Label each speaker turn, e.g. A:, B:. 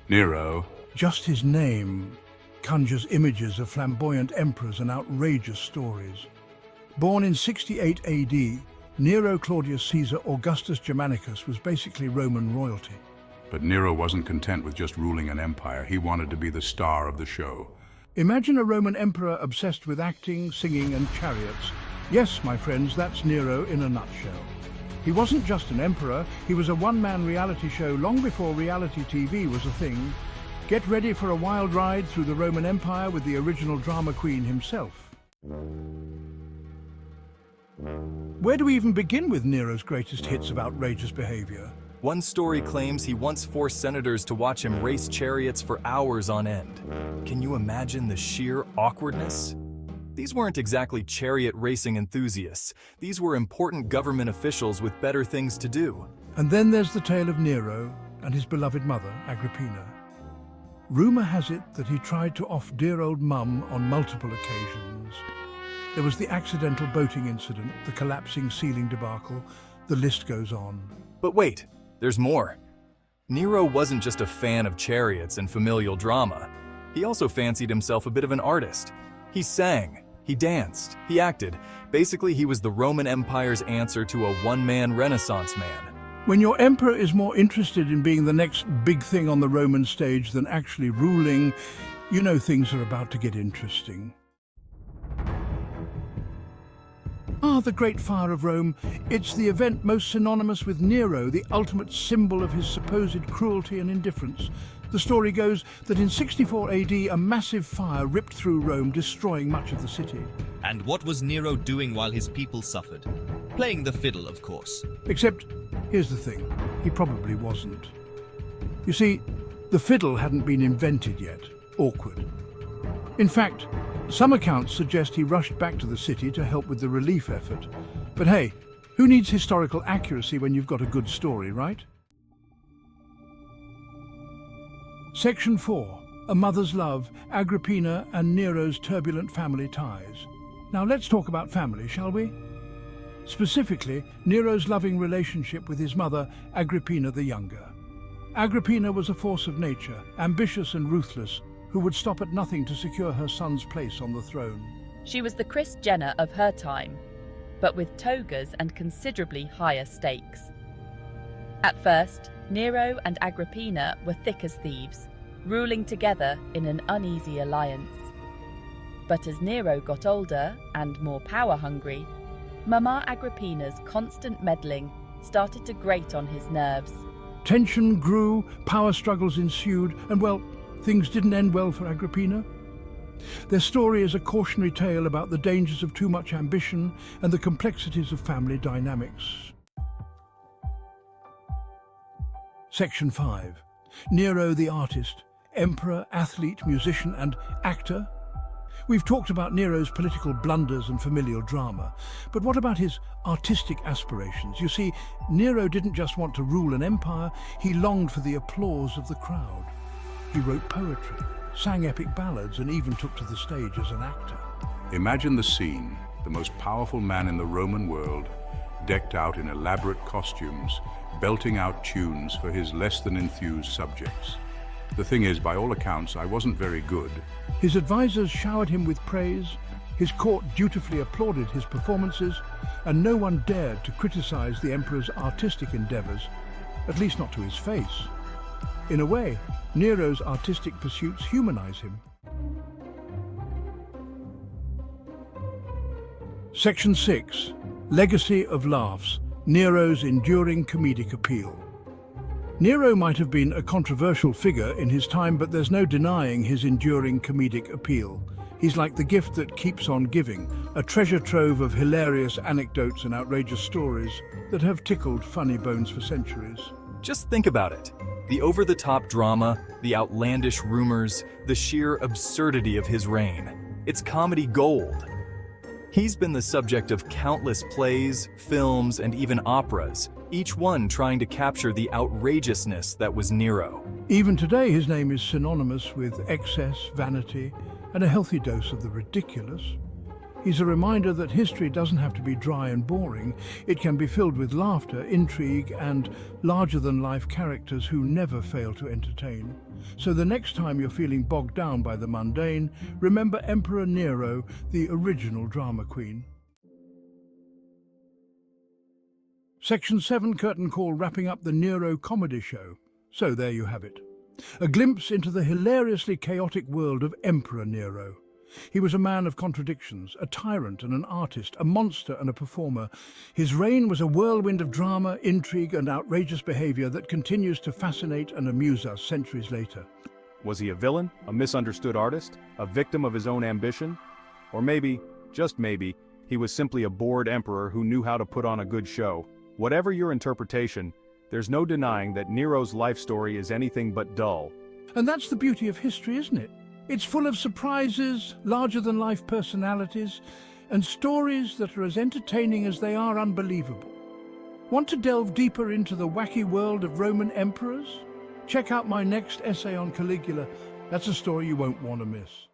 A: Nero.
B: Just his name conjures images of flamboyant emperors and outrageous stories. Born in 68 AD, Nero Claudius Caesar Augustus Germanicus was basically Roman royalty.
A: But Nero wasn't content with just ruling an empire. He wanted to be the star of the show.
B: Imagine a Roman emperor obsessed with acting, singing, and chariots. Yes, my friends, that's Nero in a nutshell. He wasn't just an emperor, he was a one-man reality show long before reality TV was a thing. Get ready for a wild ride through the Roman Empire with the original drama queen himself. Where do we even begin with Nero's greatest hits of outrageous behavior?
C: One story claims he once forced senators to watch him race chariots for hours on end. Can you imagine the sheer awkwardness? These weren't exactly chariot racing enthusiasts. These were important government officials with better things to do.
B: And then there's the tale of Nero and his beloved mother, Agrippina. Rumor has it that he tried to off dear old mum on multiple occasions. There was the accidental boating incident, the collapsing ceiling debacle, the list goes on.
C: But wait, there's more. Nero wasn't just a fan of chariots and familial drama. He also fancied himself a bit of an artist. He sang, he danced, he acted. Basically, he was the Roman Empire's answer to a one-man Renaissance man.
B: When your emperor is more interested in being the next big thing on the Roman stage than actually ruling, you know things are about to get interesting. The Great Fire of Rome. It's the event most synonymous with Nero, the ultimate symbol of his supposed cruelty and indifference. The story goes that in 64 AD, a massive fire ripped through Rome, destroying much of the city.
D: And what was Nero doing while his people suffered? Playing the fiddle, of course.
B: Except, here's the thing, he probably wasn't. You see, the fiddle hadn't been invented yet. Awkward. In fact, some accounts suggest he rushed back to the city to help with the relief effort. But hey, who needs historical accuracy when you've got a good story, right? Section 4. A Mother's Love, Agrippina and Nero's Turbulent Family Ties. Now let's talk about family, shall we? Specifically, Nero's loving relationship with his mother, Agrippina the Younger. Agrippina was a force of nature, ambitious and ruthless, who would stop at nothing to secure her son's place on the throne.
E: She was the Kris Jenner of her time, but with togas and considerably higher stakes. At first, Nero and Agrippina were thick as thieves, ruling together in an uneasy alliance. But as Nero got older and more power-hungry, Mama Agrippina's constant meddling started to grate on his nerves.
B: Tension grew, power struggles ensued, and well, things didn't end well for Agrippina. Their story is a cautionary tale about the dangers of too much ambition and the complexities of family dynamics. Section 5. Nero the artist, emperor, athlete, musician and actor. We've talked about Nero's political blunders and familial drama, but what about his artistic aspirations? You see, Nero didn't just want to rule an empire, he longed for the applause of the crowd. He wrote poetry, sang epic ballads, and even took to the stage as an actor.
A: Imagine the scene, the most powerful man in the Roman world, decked out in elaborate costumes, belting out tunes for his less than enthused subjects. The thing is, by all accounts, I wasn't very good.
B: His advisors showered him with praise, his court dutifully applauded his performances, and no one dared to criticize the emperor's artistic endeavors, at least not to his face. In a way, Nero's artistic pursuits humanize him. Section 6. Legacy of Laughs, Nero's enduring comedic appeal. Nero might have been a controversial figure in his time, but there's no denying his enduring comedic appeal. He's like the gift that keeps on giving, a treasure trove of hilarious anecdotes and outrageous stories that have tickled funny bones for centuries.
C: Just think about it. The over-the-top drama, the outlandish rumors, the sheer absurdity of his reign. It's comedy gold. He's been the subject of countless plays, films, and even operas, each one trying to capture the outrageousness that was Nero.
B: Even today, his name is synonymous with excess, vanity, and a healthy dose of the ridiculous. He's a reminder that history doesn't have to be dry and boring. It can be filled with laughter, intrigue, and larger-than-life characters who never fail to entertain. So the next time you're feeling bogged down by the mundane, remember Emperor Nero, the original drama queen. Section 7 curtain call, wrapping up the Nero comedy show. So there you have it. A glimpse into the hilariously chaotic world of Emperor Nero. He was a man of contradictions, a tyrant and an artist, a monster and a performer. His reign was a whirlwind of drama, intrigue and outrageous behavior that continues to fascinate and amuse us centuries later.
F: Was he a villain, a misunderstood artist, a victim of his own ambition? Or maybe, just maybe, he was simply a bored emperor who knew how to put on a good show. Whatever your interpretation, there's no denying that Nero's life story is anything but dull.
B: And that's the beauty of history, isn't it? It's full of surprises, larger-than-life personalities, and stories that are as entertaining as they are unbelievable. Want to delve deeper into the wacky world of Roman emperors? Check out my next essay on Caligula. That's a story you won't want to miss.